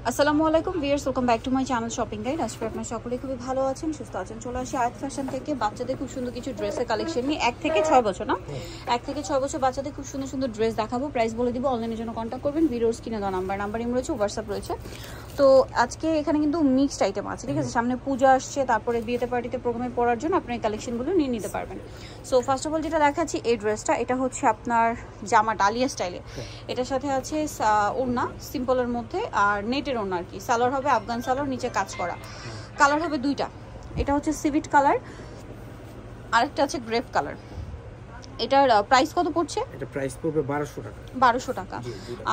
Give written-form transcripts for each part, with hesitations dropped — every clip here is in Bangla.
আসসালামু আলাইকুম viewers, welcome back to my channel shopping guide. আজকে আপনারা সকলেই খুবই ভালো আছেন, সুস্থ আছেন। চলে আসি আয়াত ফ্যাশন থেকে বাচ্চাদের খুব সুন্দর কিছু ড্রেসের কালেকশন নিয়ে। 1 থেকে 6 বছর না, 1 থেকে 6 বছর বাচ্চাদের খুব সুন্দর সুন্দর ড্রেস দেখাবো। প্রাইস বলে দিব, অনলাইনের জন্য কন্ট্যাক্ট করবেন। ভিডিওর স্ক্রিনে দেওয়া নাম্বার ইম রয়েছে, হোয়াটসঅ্যাপ রয়েছে। তো আজকে এখানে কিন্তু মিক্সড আইটেম আছে, ঠিক আছে। সামনে পূজা আসছে, তারপরে বিয়েতে পার্টিতে প্রোগ্রামে পড়ার জন্য আপনি এই কালেকশনগুলো নিয়ে নিতে পারবেন। সো ফার্স্ট অফ অল যেটা দেখাচ্ছি এই ড্রেসটা, এটা হচ্ছে আপনার জামা ডালিয়া স্টাইলে। এটার সাথে আছে ওড়না সিম্পলের মধ্যে, আর নেটের ওড়না আর কি। সালোয়ার হবে আফগান সালোয়ার, নিচে কাজ করা। কালার হবে দুইটা, এটা হচ্ছে সিভিট কালার, আরেকটা আছে গ্রেপ কালার। এটার প্রাইস কত পড়ছে? এটা প্রাইস পড়বে 1200 টাকা। 1200 টাকা।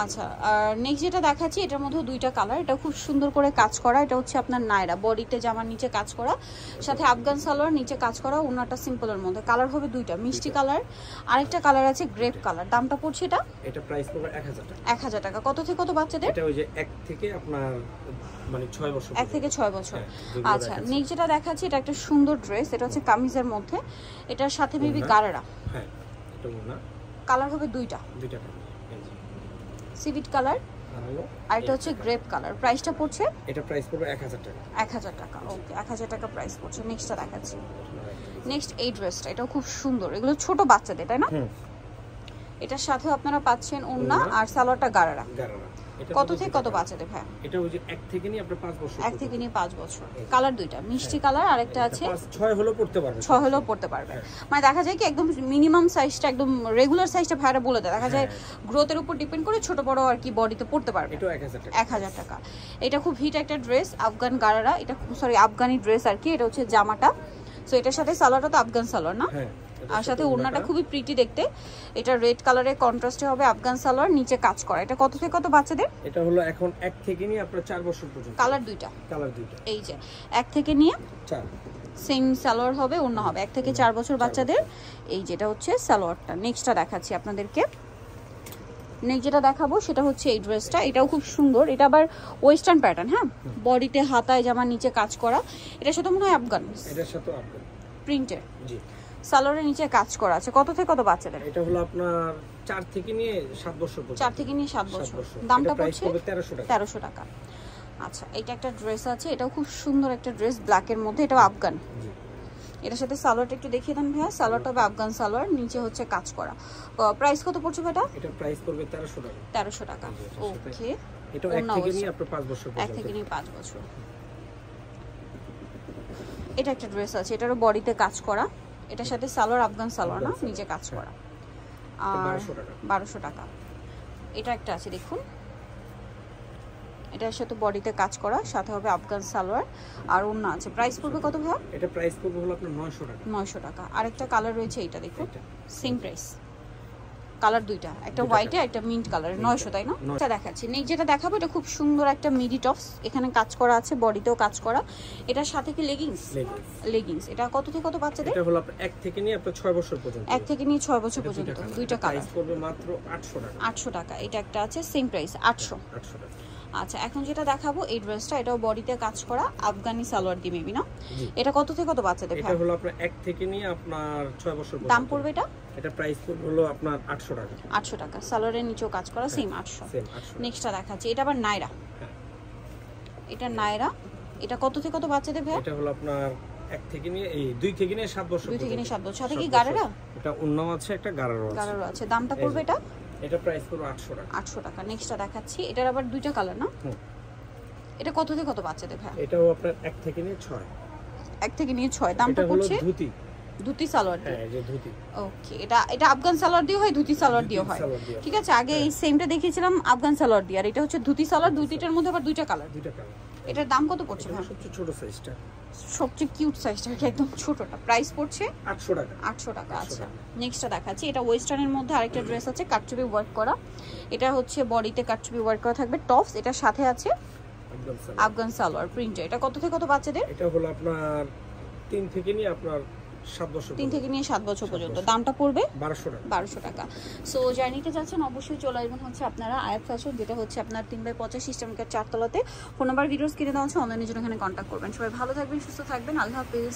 আচ্ছা, আর নেক্সট যেটা দেখাচ্ছি এটার মধ্যে দুইটা কালার। এটা খুব সুন্দর করে কাজ করা। এটা হচ্ছে আপনার নায়রা, বডিতে জামার নিচে কাজ করা, সাথে আফগান সালোয়ার, নিচে কাজ করা, ওনাটা সিম্পলের মধ্যে। কালার হবে দুইটা, মিষ্টি কালার, আরেকটা কালার আছে গ্রেপ কালার। দামটা পড়ছে এটা? এটা প্রাইস পড়বে 1000 টাকা। 1000 টাকা। কত থেকে কত বাচ্চাদের? এটা ওই যে 1 থেকে আপনার মানে 6 বছর। 1 থেকে 6 বছর। আচ্ছা, নেক্সট যেটা দেখাচ্ছি এটা একটা সুন্দর ড্রেস। এটা হচ্ছে কামিজের মধ্যে, এটার সাথে মেবি গারারা। হ্যাঁ, এটা ওনা। কালার হবে দুইটা কালার, সিভিট কালার আর এটা হচ্ছে গ্রেপ কালার। প্রাইসটা পড়ছে? এটা প্রাইস পড়বে 1000 টাকা। 1000 টাকা। ওকে, 1000 টাকা প্রাইস পড়ছে। নেক্সটটা দেখাচ্ছি। নেক্সট এই ড্রেসটা, এটাও খুব সুন্দর। এগুলো ছোট বাচ্চাদের, তাই না? এটার সাথে আপনারা পাচ্ছেন ওড়না আর সালোয়ারটা গারারা। কত থেকে কত বাচ্চাদের ভাই? এটা ওই যে 1 থেকে নিয়ে আপনি 5 বছর। 1 থেকে নিয়ে 5 বছর। কালার দুইটা, মিষ্টি কালার, আরেকটা আছে 6 হলো পড়তে পারবে। 6 হলো পড়তে পারবে। মানে দেখা যায় কি একদম মিনিমাম সাইজটা, একদম রেগুলার সাইজটা ভাইরা বলে দেয়। দেখা যায় গ্রোথের উপর ডিপেন্ড করে ছোট বড় আর কি বডিতে পড়তে পারবে। এটা 1000 টাকা। 1000 টাকা। এটা খুব হিট একটা ড্রেস, আফগান গারারা। এটা সরি আফগানি ড্রেস আর কি। এটা হচ্ছে জামাটা। সো এটার সাথে সালোয়ারটা তো আফগান সালোয়ার না? হ্যাঁ। আর সাথে ওড়নাটা খুবই প্রিটি দেখতে। এটা রেড কালারের কন্ট্রাস্টে হবে আফগান সালোয়ার, নিচে কাজ করা। এটা কত থেকে কত বাচ্চাদের? এটা হলো এখন 1 থেকে নিয়ে আপনার 4 বছর পর্যন্ত। কালার দুইটা। এই যে 1 থেকে নিয়ে 4 সেম সালোয়ার হবে, ওড়না হবে। 1 থেকে 4 বছর বাচ্চাদের। এই যেটা হচ্ছে সালোয়ারটা। নেক্সটটা দেখাচ্ছি আপনাদেরকে। নেক্সট যেটা দেখাবো সেটা হচ্ছে এই ড্রেসটা। এটাও খুব সুন্দর। এটা আবার ওয়েস্টার্ন প্যাটার্ন। হ্যাঁ, বডিতে হাতায় জামা, নিচে কাজ করা। এটার সাথে মনে হয় আফগান, এটার সাথে আফগান প্রিন্টের। জি। সালোয়ারের নিচে কাজ করা আছে। কত থেকে কত বাচ্চাদের? এটা হলো আপনার 4 থেকে নিয়ে 7 বছর পর্যন্ত। 4 থেকে নিয়ে 7 বছর। দামটা পড়ছে 1300 টাকা। 1300 টাকা। আচ্ছা, এটা একটা ড্রেস আছে। এটাও খুব সুন্দর একটা ড্রেস, ব্ল্যাকের মধ্যে। এটাও আফগান। জি। এটার সাথে সালোয়ারটা একটু দেখিয়ে দেন ভাইয়া। সালোয়ারটা হবে আফগান সালোয়ার, নিচে হচ্ছে কাজ করা। প্রাইস কত পড়ছে ভাইটা? এটা প্রাইস পড়বে 1300 টাকা। 1300 টাকা। ওকে। এটা 1 থেকে নিয়ে আপনার 5 বছর পর্যন্ত। 1 থেকে নিয়ে 5 বছর। এটা একটা ড্রেস আছে, এটারও বডিতে কাজ করা। এটার সাথে সালোয়ার আফগান সালোয়ার না, নিচে কাজ করা। আর 1200 টাকা। এটা একটা আছে দেখুন, এটার সাথে বডিতে কাজ করা, সাথে হবে আফগান সালোয়ার আর ওড়না আছে। প্রাইস পড়বে কত ভাই? এটা প্রাইস পড়বে হলো আপনার 900 টাকা। 900 টাকা। আরেকটা কালার রয়েছে, এটা দেখুন, সেম প্রাইস। কালার দুইটা, একটা হোয়াইটে একটা মিন্ট কালারে। 900, তাই না? এটা দেখাচ্ছি। নেক্সট যেটা দেখাবো এটা খুব সুন্দর একটা মিডি টপস। এখানে কাজ করা আছে, বডিতেও কাজ করা। এটার সাথে কি লেগিংস। এটা কত থেকে কত বাচ্চাদের? এটা হলো আপনার 1 থেকে নিয়ে আপনার 6 বছর পর্যন্ত। 1 থেকে নিয়ে 6 বছর পর্যন্ত। দুইটা কালার। প্রাইস পড়বে মাত্র 800 টাকা। 800 টাকা। এটা একটা আছে, সেম প্রাইস 800 টাকা। আচ্ছা, এখন যেটা দেখাবো এই ড্রেসটা, এটাও বডিতে কাজ করা, আফগানি সালোয়ার দিয়ে মেবি না? এটা কত থেকে কত বাচ্চাদের? এটা হলো আপনার 1 থেকে নিয়ে আপনার 6 বছর পর্যন্ত। দাম পড়বে এটা? এটা প্রাইস পড়বে হলো আপনার 800 টাকা। 800 টাকা। সালোয়ারের নিচেও কাজ করা, সেম 800। নেক্সটটা দেখাচ্ছি। এটা আবার নায়রা। এটা নায়রা। এটা কত থেকে কত বাচ্চাদের ভাই? এটা হলো আপনার 1 থেকে নিয়ে 2 থেকে নিয়ে 7 বছর। 2 থেকে নিয়ে 7 বছর। সাথে কি গারারা? এটা ওন্নাও আছে, একটা গারারও আছে। গারারও আছে। দামটা পড়বে এটা? এটা প্রাইস পড়বে 800 টাকা। 800 টাকা। নেক্সটটা দেখাচ্ছি। এটার আবার দুইটা কালার না? এটা কত থেকে কত বাচ্চাদের ভাই? এটাও আপনার 1 থেকে নিয়ে 6। 1 থেকে নিয়ে 6। দামটা পড়ছে? ধুতি সালোয়ার দিয়ে। হ্যাঁ, এই যে ধুতি। ওকে, এটা আফগান সালোয়ার দিয়ে হয়, ধুতি সালোয়ার দিয়ে হয়। ঠিক আছে, আগে এই সেমটা দেখিয়েছিলাম আফগান সালোয়ার দিয়ে, আর এটা হচ্ছে ধুতি সালোয়ার। দুইটার মধ্যে আবার দুইটা কালার। এটার দাম কত পড়ছে ভাই? সবচেয়ে ছোট সাইজটা, সবচেয়ে কিউট সাইজটা, একদম ছোটটা। প্রাইস পড়ছে 800 টাকা। 800 টাকা। আচ্ছা, নেক্সটটা দেখাচ্ছি। এটা ওয়েস্টার্নের মধ্যে আরেকটা ড্রেস আছে, কাটচুপি ওয়ার্ক করা। এটা হচ্ছে বডিতে কাটচুপি ওয়ার্ক করা থাকবে, টপস। এটার সাথে আছে আফগান সালোয়ার প্রিন্ট। এটা কত থেকে কত বাচ্চাদের? এটা হলো আপনার 3 থেকে নিয়ে আপনার 7 বছর। 3 থেকে নিয়ে 7 বছর পর্যন্ত। দামটা পড়বে 1200 টাকা। 1200 টাকা। সো জার্নিতে যাচ্ছেন অবশ্যই চলে আসবেন হচ্ছে আপনারা আয়াত ফ্যাশন, যেটা হচ্ছে আপনার 3/85 ইস্টার্ন মার্কেট 4 তলাতে। ফোন নাম্বার ভিডিওস কিনে দেওয়া আছে, অনলাইনের জন্য এখানে কন্ট্যাক্ট করবেন। সবাই ভালো থাকবেন, সুস্থ থাকবেন। আল্লাহ হাফেজ।